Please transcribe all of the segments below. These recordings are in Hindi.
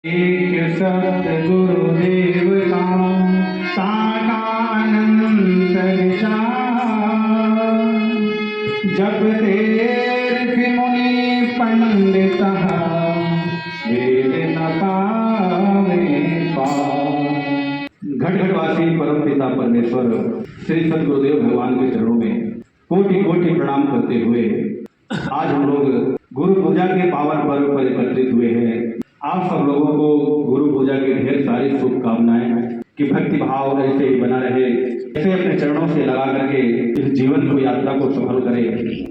एक सतगुरुदेव साका अनंत जब तेर मुनि पंडित वेद न पावे घटघटवासी परम पिता परमेश्वर श्री सतगुरुदेव भगवान के चरणों में कोटि कोटि प्रणाम करते हुए आज हम लोग गुरु पूजा के पावन पर्व पर एकत्रित हुए हैं। आप सब लोगों को गुरु पूजा की ढेर सारी शुभकामनाएं कि भक्ति भाव ऐसे ही बना रहे, ऐसे अपने चरणों से लगा करके इस जीवन को यात्रा को सफल करे,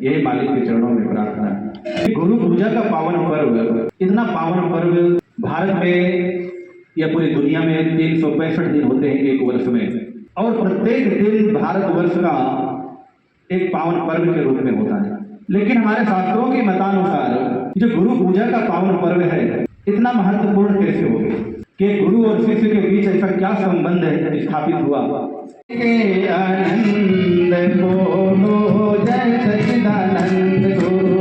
यही मालिक के चरणों में प्रार्थना है। गुरु पूजा का पावन पर्व, इतना पावन पर्व भारत में या पूरी दुनिया में 365 दिन होते हैं एक वर्ष में, और प्रत्येक दिन भारतवर्ष का एक पावन पर्व के रूप में होता है। लेकिन हमारे शास्त्रों के मतानुसार जो गुरु पूजा का पावन पर्व है इतना महत्वपूर्ण कैसे हो गया कि गुरु और शिष्य के बीच ऐसा क्या संबंध है स्थापित हुआ। आनंद बोलो जय सच्चिदानंद गुरु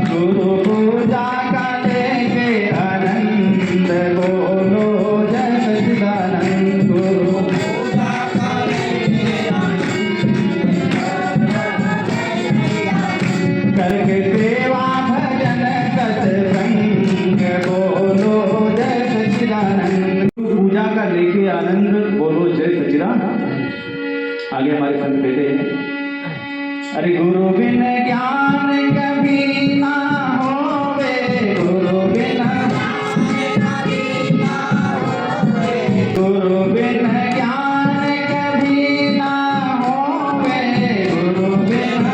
गुरु पूजा का लेके आनंद बोलो जय सच्चिदानंद गुरु करके सेवा भजन सत्संग बोलो जय सच्चिदानंद। पूजा का लेके आनंद बोलो जय सच्चिदानंद। आगे हमारे संत कहते हैं, अरे गुरु बिन ज्ञान कभी ना होवे, गुरु बिन गुरु बिन ज्ञान कभी ना होवे, गुरु बिन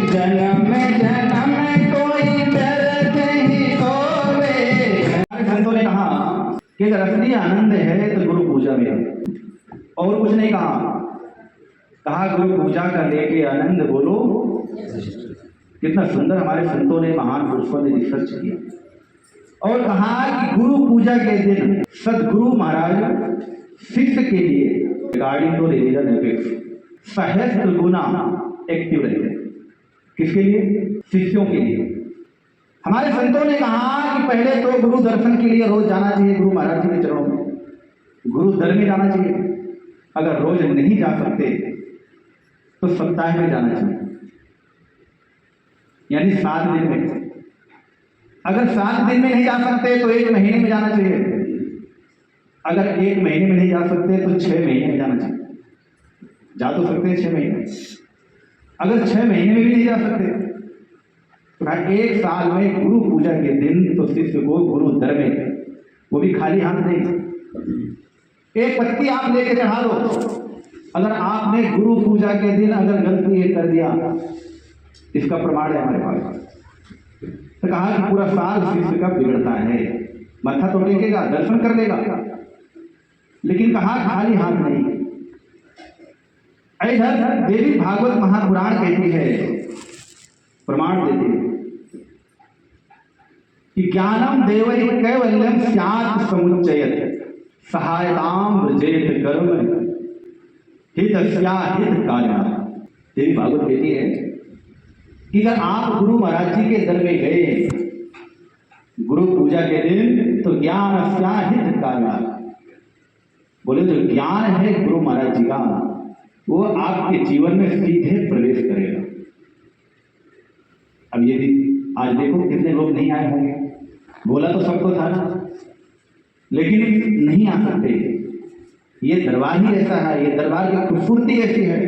जन्म जन्म कोई दर्द ही होवे। संतों ने कहा कि अगर असली आनंद है तो गुरु पूजा में, और कुछ नहीं कहा। कहा गुरु पूजा का लेके आनंद बोलो। कितना सुंदर हमारे संतों ने, महान पुरुषों ने रिसर्च किया और कहा कि गुरु पूजा के दिन सदगुरु महाराज शिष्य के लिए रिगार्डिंग टू रिलीजन एपिक्स सहस्त्र गुना एक्टिव रहते। किसके लिए? शिष्यों के लिए। हमारे संतों ने कहा कि पहले तो गुरु दर्शन के लिए रोज जाना चाहिए गुरु महाराज जी के चरणों में, गुरु दर में जाना चाहिए। अगर रोज नहीं जा सकते तो सप्ताह में जाना चाहिए, यानी 7 दिन में। अगर 7 दिन में नहीं जा सकते तो 1 महीने में जाना चाहिए। अगर 1 महीने में नहीं जा सकते तो 6 महीने में जाना चाहिए। जा तो सकते हैं 6 महीने। अगर 6 महीने में भी नहीं जा सकते तो 1 साल में गुरु पूजा के दिन तो शिष्य को गुरु दर में, वो भी खाली हाथ नहीं, 1 पत्ती आप लेके चढ़ा दो। अगर आपने गुरु पूजा के दिन अगर गलती ये कर दिया, इसका प्रमाण है हमारे पास। तो कहा कि पूरा साल शिष्य का बिगड़ता है। माथा तो टेकेगा, दर्शन कर लेगा, लेकिन कहा खाली हाथ नहीं। इधर देवी भागवत महापुराण कहती है, प्रमाण देती है कि ज्ञानम देवै कैवल्यम स्यात् समुच्चयत् सहायताम व्रजेत कर्म हितस्या हित कार्या। देवी भागवत कहती है कि अगर आप गुरु महाराज जी के दर में गए गुरु पूजा के दिन तो ज्ञान स्या हित कार्या, बोले जो ज्ञान है गुरु महाराज जी का वो आपके जीवन में सीधे प्रवेश करेगा। अब ये भी आज देखो कितने लोग नहीं आए होंगे, बोला तो सबको था ना, लेकिन नहीं आ सकते। ये दरबार ही ऐसा है, ये दरबार की खूबसूरती ऐसी है।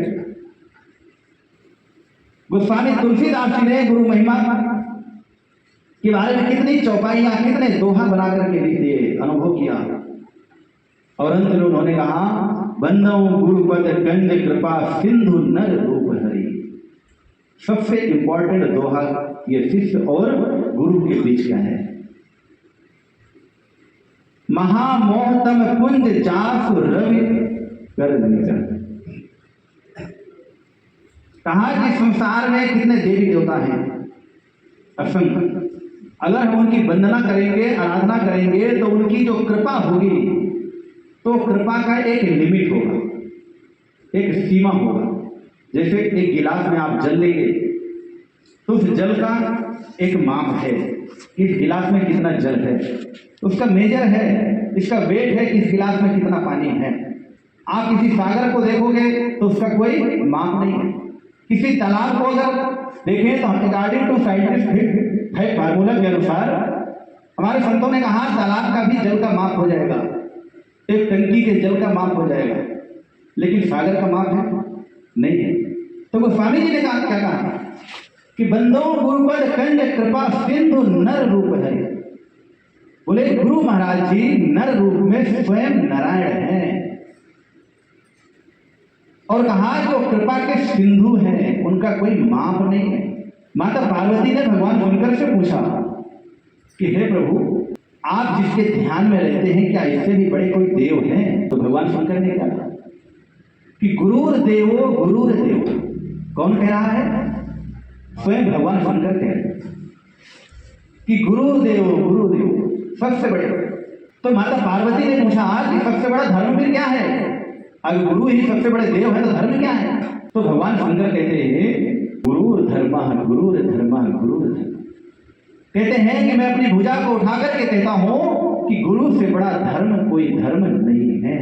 गोस्वामी तुलसीदास जी ने गुरु महिमा के बारे में कितनी चौपाइयां, कितने दोहा बना करके लिख दिए, अनुभव किया। और अंत में उन्होंने कहा, बंदो गुरुपद गंज कृपा सिंधु नर रूप हरि। सबसे इंपॉर्टेंट दोहा ये शिष्य और गुरु के बीच का है। महामोहतम कुंज जासु रवि कर निकल। कहा कि संसार में कितने देवी देवता हैं, असंख्य। अगर हम उनकी वंदना करेंगे, आराधना करेंगे तो उनकी जो कृपा होगी तो कृपा का एक लिमिट होगा, एक सीमा होगा। जैसे एक गिलास में आप जल लेंगे तो उस जल का एक माप है, इस गिलास में कितना जल है, उसका मेजर है, इसका वेट है, इस गिलास में कितना पानी है। आप किसी सागर को देखोगे तो उसका कोई माप नहीं है। किसी तालाब को अगर देखें तो अकॉर्डिंग टू साइंटिफिक है फार्मूला के अनुसार हमारे संतों ने कहा तालाब का भी जल का माप हो जाएगा, एक टंकी के जल का माप हो जाएगा, लेकिन सागर का माप है नहीं है। तो गोस्वामी जी ने कहा क्या कहा कि बंदो गुरुपद कंज कृपा सिंधु नर रूप है। बोले गुरु महाराज जी नर रूप में स्वयं नारायण हैं और कहा जो कृपा के सिंधु हैं उनका कोई माप नहीं है। माता पार्वती ने भगवान शंकर से पूछा कि हे प्रभु आप जिसके ध्यान में रहते हैं क्या इससे भी बड़े कोई देव हैं? तो भगवान शंकर ने क्या कहा कि गुरुर देवो गुरुर देव। कौन कह रहा है? स्वयं भगवान शंकर कह रहे हैं कि गुरुदेव सबसे बड़े। तो माता पार्वती ने पूछा कि सबसे बड़ा धर्म फिर क्या है? अगर गुरु ही सबसे बड़े देव है तो धर्म क्या है? तो भगवान शंकर कहते हैं गुरुर धर्म गुरुर धर्म गुरुर धर्म। कहते हैं कि मैं अपनी भुजा को उठा करके कहता हूं कि गुरु से बड़ा धर्म कोई धर्म नहीं है।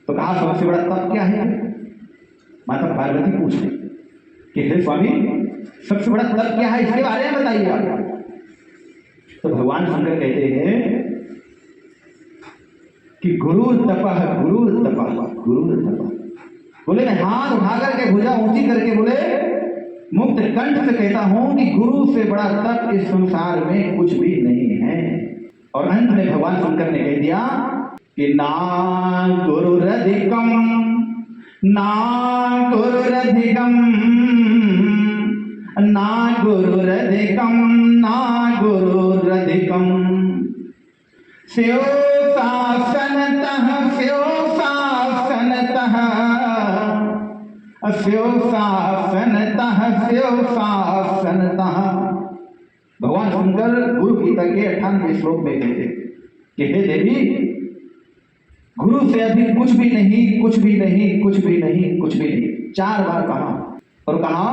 तो कहा सबसे बड़ा तप क्या है? माता पार्वती पूछ रही कि हे स्वामी सबसे बड़ा तप क्या है, इसके बारे में बताइए आप। तो भगवान शंकर कहते हैं कि गुरु तपः गुरु तपः गुरु तपः। बोले मैं हाथ उठा करके भुजा ऊंची करके बोले मुक्त कंठ से कहता हूं कि गुरु से बड़ा तप इस संसार में कुछ भी नहीं है। और अंत में भगवान शंकर ने कह दिया कि ना गुरुरधिकम ना गुरुरधिकम ना गुरुरधिकम ना गुरुरधिकम स्यो शासनतः स्यो शासनतः स्यो शासनतः स्यो शासनतः। भगवान शंकर गुरु गीता के 98वें श्लोक में कहते कि हे देवी गुरु से अधिक कुछ भी नहीं कुछ भी नहीं कुछ भी नहीं कुछ भी नहीं 4 बार कहा और कहा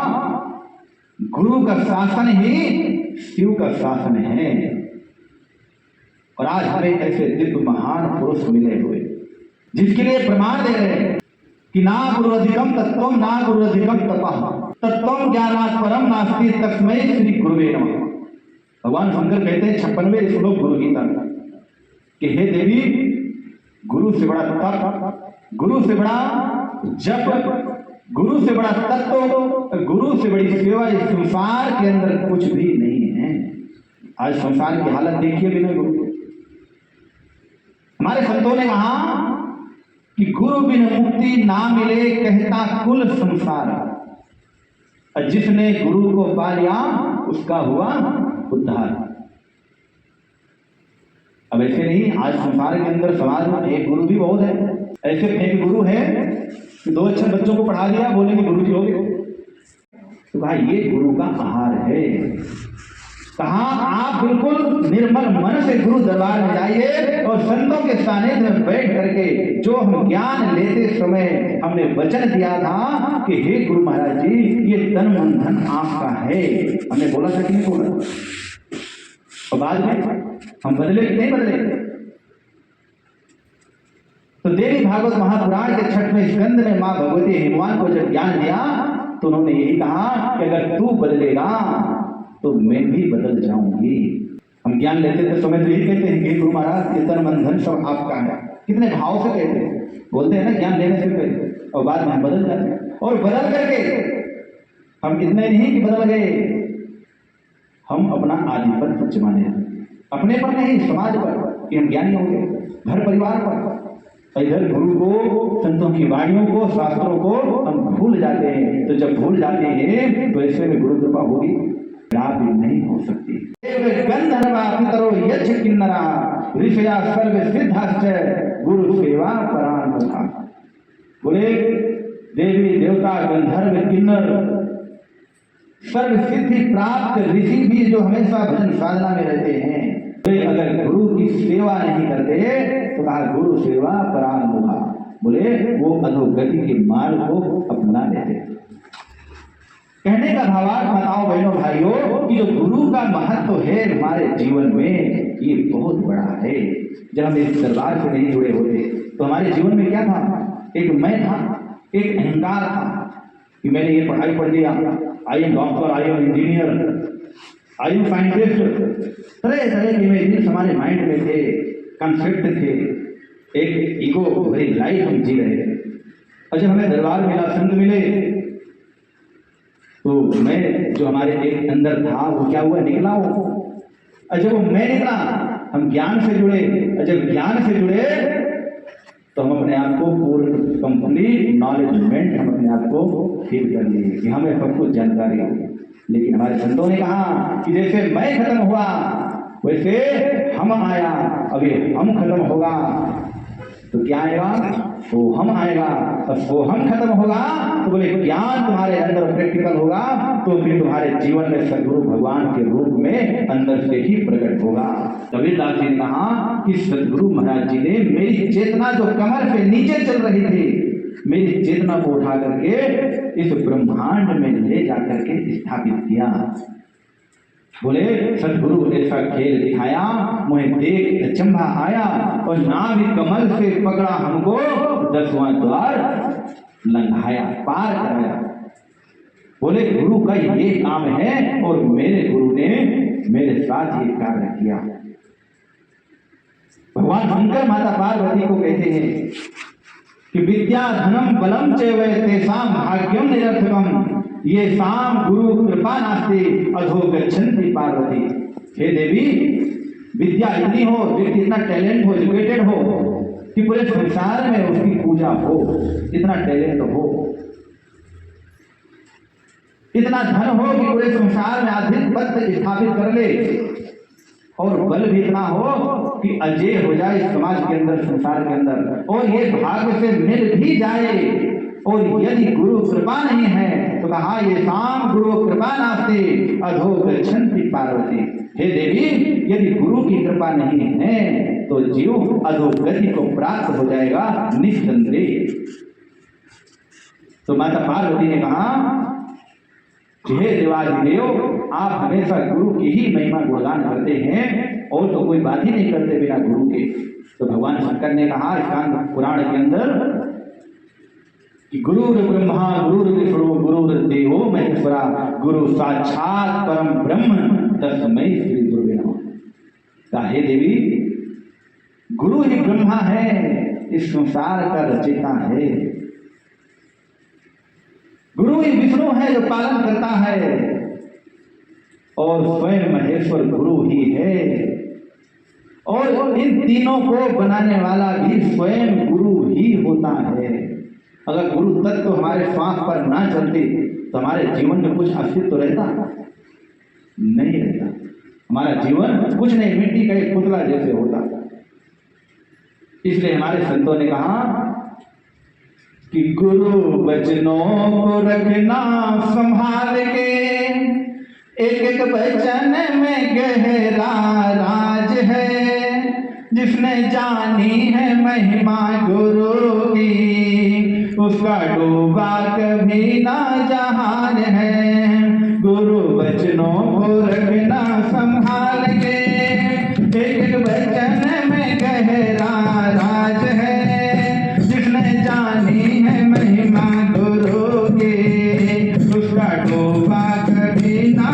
गुरु का शासन ही शिव का शासन है। और आज हमें ऐसे दिव्य महान पुरुष मिले हुए जिसके लिए प्रमाण दे रहे हैं कि ना गुरु अधिकम तत्वम ना गुरु अधिकम तपः तत्वम ज्ञानात् परम नास्ति तस्मै श्री गुरुवे नमः। भगवान शंकर कहते हैं 56वें श्लोक गुरु गीता कि हे देवी गुरु से बड़ा तप, गुरु से बड़ा जप, गुरु से बड़ा तत्व, गुरु से बड़ी सेवा इस संसार के अंदर कुछ भी नहीं है। आज संसार की हालत देखिए बिना गुरु के। हमारे संतों ने कहा कि गुरु बिन मुक्ति ना मिले कहता कुल संसार। और जिसने गुरु को पा लिया उसका हुआ उद्धार। अब ऐसे नहीं, आज संसार के अंदर समाज में एक गुरु भी बहुत है। ऐसे एक गुरु है कि 2 अच्छे बच्चों को पढ़ा दिया, बोलेंगे गुरु जी हो गए। तो भाई ये गुरु का आहार है। कहा आप बिल्कुल निर्मल मन से गुरु दरबार में जाइए और संतों के सानिध्य में बैठ करके जो हम ज्ञान लेते समय हमने वचन दिया था कि हे गुरु महाराज जी ये तन मन धन आपका है, हमने बोला था कि नहीं बोला? और बाद में हम बदले कि नहीं बदले? तो देवी भागवत महापुराण के 6वें स्कंद में मां भगवती हिमवान को जब ज्ञान दिया तो उन्होंने यही कहा कि अगर तू बदलेगा तो मैं भी बदल जाऊंगी। हम ज्ञान लेते थे समय तो यही कहते हैं कि गुरु महाराज ये तन मन धन सब आपका है, कितने भाव से कहते हैं, बोलते हैं ना ज्ञान लेने से पहले, और बाद में हम बदल जाते हैं। और बदल करके हम इतने नहीं कि बदल गए, हम अपना आधिपत्य जमाने अपने पर नहीं समाज पर कि हम ज्ञानी होंगे, घर परिवार पर। इधर गुरु को, संतों की वाणियों को, शास्त्रों को हम भूल जाते हैं। तो जब भूल जाते हैं तो ऐसे में गुरु कृपा होगी भी नहीं हो सकती। गंधर्वा पितरो यज्ञ किन्नरा ऋषया सर्व सिद्धाश्च गुरु सेवा परान्मुखा। बोले देवी देवता गंधर्व किन्नर सर्व सिद्धि प्राप्त ऋषि भी जो हमेशा भजन साधना में रहते हैं, वे अगर गुरु की सेवा नहीं करते तो कहा गुरु सेवा परान्मुखा। बोले वो अधोगति के मार्ग को अपना लेते। कहने का भावार्थ बताओ बहनों भाइयों कि जो गुरु का महत्व है हमारे जीवन में ये बहुत बड़ा है। जब हम इस दरबार से नहीं जुड़े होते तो हमारे जीवन में क्या था? एक मैं था, एक अहंकार था कि मैंने ये पढ़ाई पढ़ लिया, I am doctor, I am engineer, I am scientist, तरह तरह के इमेजिन्स हमारे माइंड में थे, कंसेप्ट थे, एक ईगो भरी लाइफ हम जी रहे थे। और जब हमें दरबार मिला, संत मिले, तो मैं जो हमारे एक अंदर था वो क्या हुआ? निकला वो। और जब वो मैं निकला, हम ज्ञान से जुड़े, और जब ज्ञान से जुड़े तो हम अपने आप को पूर्ण कंप्लीट नॉलेजमेंट हम अपने आप को फील कर लिए कि हमें सब कुछ जानकारी हो। लेकिन हमारे संतों ने कहा कि जैसे मैं खत्म हुआ वैसे हम आया, अभी हम खत्म होगा तो क्या आएगा? वो हम आएगा। और वो हम खत्म होगा तो बोले ज्ञान तुम्हारे अंदर प्रैक्टिकल होगा तो फिर तुम्हारे जीवन में सदगुरु भगवान के रूप में अंदर से ही प्रकट होगा। कबीरदास जी ने कहा कि सदगुरु महाराज जी ने मेरी चेतना जो कमर से नीचे चल रही थी, मेरी चेतना को उठा करके इस ब्रह्मांड में ले जाकर के स्थापित किया। बोले सदगुरु ऐसा खेल दिखाया, मुझे देख अचंभा आया और नाभि कमल से पकड़ा हमको, 10वां द्वार लंघाया, पार कराया। बोले गुरु का ये काम है और मेरे गुरु ने मेरे साथ ये कार्य किया। भगवान शंकर माता पार्वती को कहते हैं कि विद्या धनम बलम चैव तेषां भाग्यम निरर्थकम, ये शाम गुरु कृपा नास्ति अधो गच्छन्ति पार्वती। हे देवी, विद्या इतनी हो, व्यक्ति इतना टैलेंट हो, एजुकेटेड हो कि पूरे संसार में उसकी पूजा हो, इतना टैलेंट हो, इतना धन हो कि पूरे संसार में आधिपत्य स्थापित कर ले, और बल भी इतना हो कि अजय हो जाए समाज के अंदर, संसार के अंदर, और ये भाग्य से मिल भी जाए। और यदि गुरु कृपा नहीं है तो कहा ये शाम गुरु कृपा नास्ति अधो गच्छन्ति पार्वती। हे देवी, यदि गुरु की कृपा नहीं है तो जीव अधोगति को प्राप्त हो जाएगा निस्संदेह। तो माता पार्वती ने कहा हे देवाधिदेव, आप हमेशा गुरु की ही महिमा गुणगान करते हैं और तो कोई बात ही नहीं करते बिना गुरु के। तो भगवान शंकर ने कहा स्कंद पुराण के अंदर कि गुरुर ब्रह्मा गुरुर विष्णु गुरुर देवो महेश्वरा, गुरु साक्षात परम ब्रह्म तस्मै श्री गुरुवे नमः। हे देवी, गुरु ही ब्रह्मा है, इस संसार का रचयिता है। गुरु ही विष्णु है जो पालन करता है, और स्वयं महेश्वर गुरु ही है, और इन तीनों को बनाने वाला भी स्वयं गुरु ही होता है। अगर गुरु तत्व तो हमारे श्वास पर ना चलते तो हमारे जीवन में कुछ अस्तित्व रहता? नहीं रहता। हमारा जीवन कुछ नहीं, मिट्टी का एक पुतला जैसे होता। इसलिए हमारे संतों ने कहा कि गुरु वचनों को रखना संभाल के, एक एक वचन में गहरा राज है, जिसने जानी है महिमा गुरु की उसका डूबा कभी ना जहान है। गुरु वचनों को रखना संभाल के, एक एक वचन में गहरा राज है, जिसने जानी है महिमा गुरु की उसका डूबा कभी ना